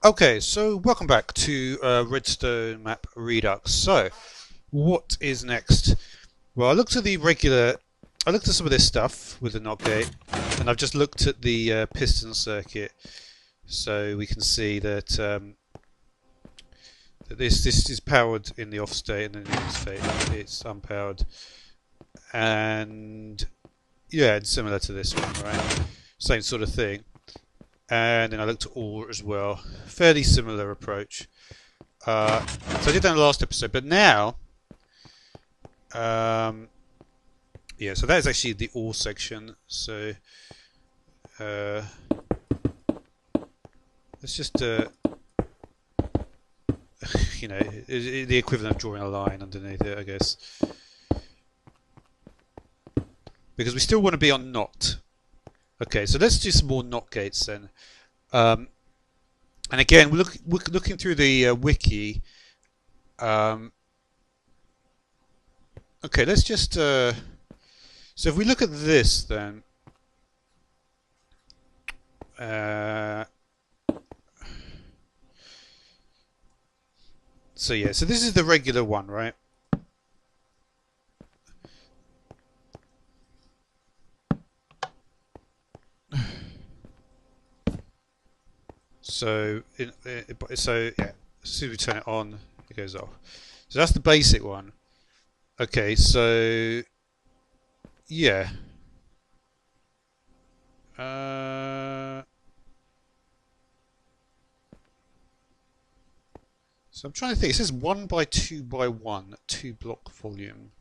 Okay, so welcome back to Redstone Map Redux. So, what is next? Well, I looked at some of this stuff with the NOT gate, and I've just looked at the piston circuit, so we can see that, that this is powered in the off state, and then in the on state it's unpowered, and yeah, it's similar to this one, right? Same sort of thing. And then I looked at OR as well, fairly similar approach. So I did that in the last episode, but now, yeah, so that is actually the OR section. So uh, let's just, you know, the equivalent of drawing a line underneath it, I guess, because we still want to be on NOT. Okay, so let's do some more NOT gates then. And again, we're looking through the wiki. Okay, let's just. So if we look at this, then. So yeah, so this is the regular one, right? So, so yeah, as soon as we turn it on, it goes off. So that's the basic one. Okay, so yeah. So I'm trying to think. It says 1 by 2 by 1, 2 block volume.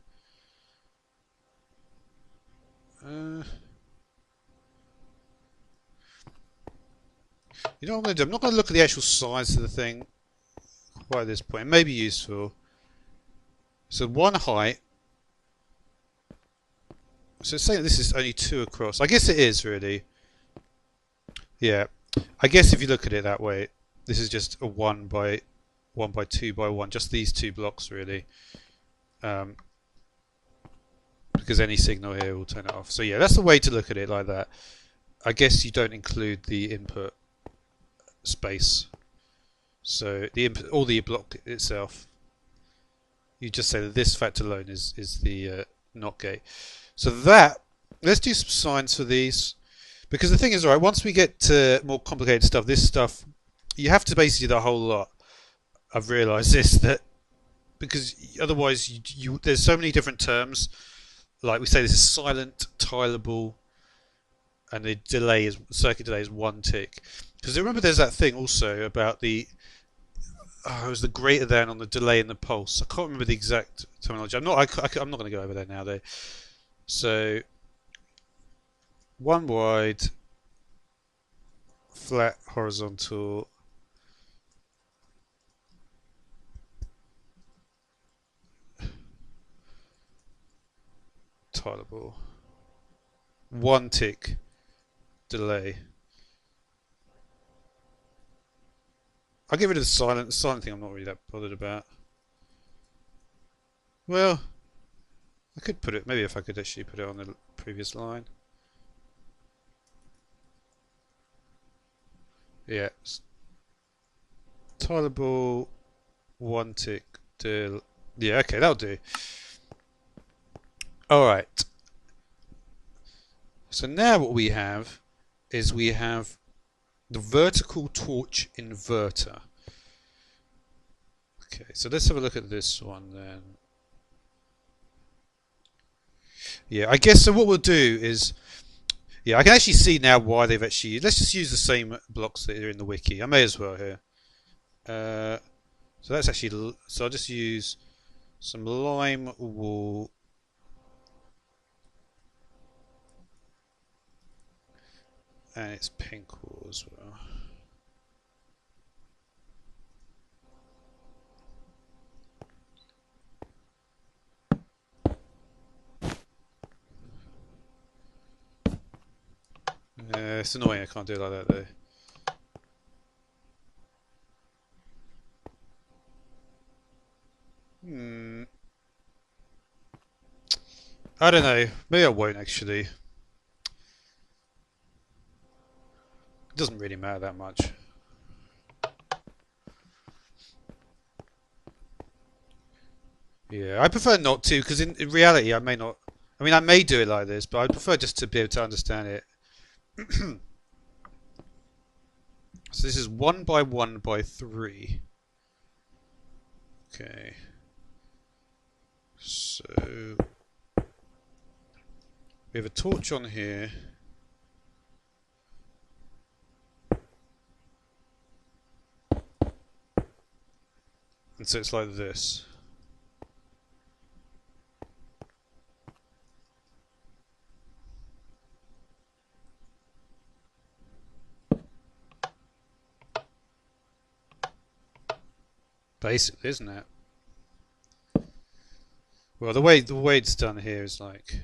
You know what I'm going to do? I'm not going to look at the actual size of the thing quite at this point. It may be useful. So one height. So say this is only 2 across. I guess it is really. Yeah. I guess if you look at it that way, this is just a 1 by 2 by 1. Just these 2 blocks really. Because any signal here will turn it off. So yeah, that's the way to look at it like that. I guess you don't include the input space. So the input, or the block itself. You just say that this fact alone is the NOT gate. So that, let's do some signs for these. Because the thing is, right, once we get to more complicated stuff, this stuff, you have to basically do the whole lot. I've realised this, that because otherwise there's so many different terms. Like we say, this is silent, tileable, and the delay is circuit delay is 1 tick. Because remember, there's that thing also about the it was the greater than on the delay and the pulse. I can't remember the exact terminology. I'm not going to go over there now though. So 1 wide, flat, horizontal. Tileable. 1 tick delay. I'll get rid of the silent. The silent thing I'm not really that bothered about. Well, I could put it, maybe if I could actually put it on the previous line. Yeah. Tileable, 1 tick del. Yeah, okay, that'll do. Alright. So now what we have is we have the vertical torch inverter. Okay, so let's have a look at this one then. Yeah, I guess so what we'll do is, yeah, I can actually see now why they've actually, let's just use the same blocks that are in the wiki. I may as well here. So that's actually, so I'll just use some lime wool. And it's pink wool as well. It's annoying I can't do it like that though. I don't know. Maybe I won't actually. It doesn't really matter that much. Yeah, I prefer not to because in reality I may not. I mean, I may do it like this, but I prefer just to be able to understand it. So this is 1 by 1 by 3. Okay. So we have a torch on here. And so it's like this. Basically, isn't it? Well, the way it's done here is like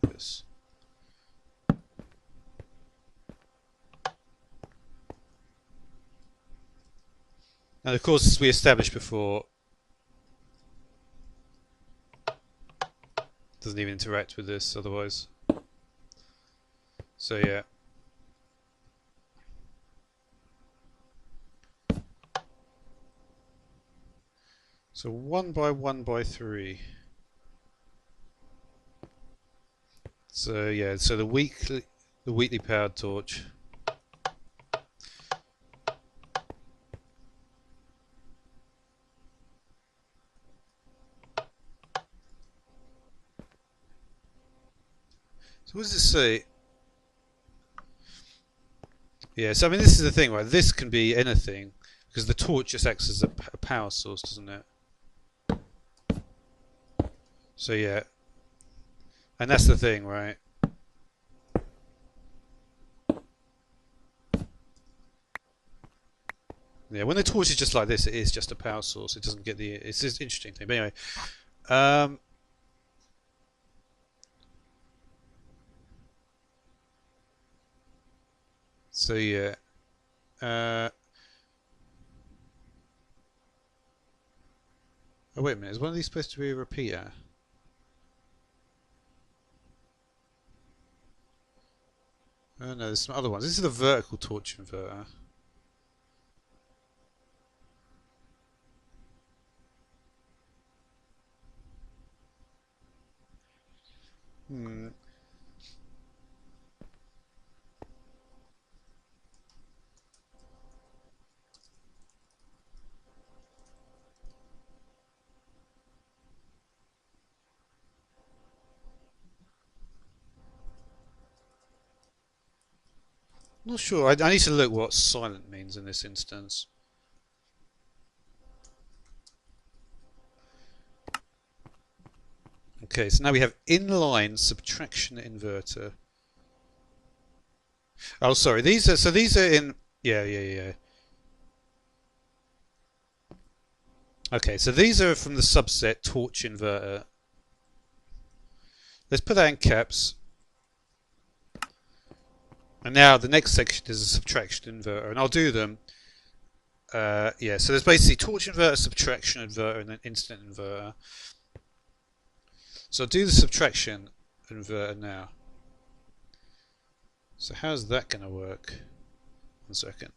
this. And of course, as we established before, doesn't even interact with this otherwise. So yeah. So 1 by 1 by 3. So yeah, so the weekly powered torch. So what does it say? Yeah, so I mean this is the thing, right? This can be anything because the torch just acts as a power source, doesn't it? So yeah, and that's the thing, right? Yeah, when the torch is just like this, it is just a power source. It doesn't get the. It's an interesting thing. But anyway, so yeah, oh wait a minute, is one of these supposed to be a repeater? Oh no, there's some other ones. This is the vertical torch inverter. Hmm. Not sure. I need to look what silent means in this instance. Okay, so now we have inline subtraction inverter. Oh, sorry. These are in. Yeah. Okay, so these are from the subset torch inverter. Let's put that in caps. And now the next section is a subtraction inverter, and I'll do them. Yeah, so there's basically torch inverter, subtraction inverter, and then instant inverter. So I'll do the subtraction inverter now. So how's that going to work? 1 second.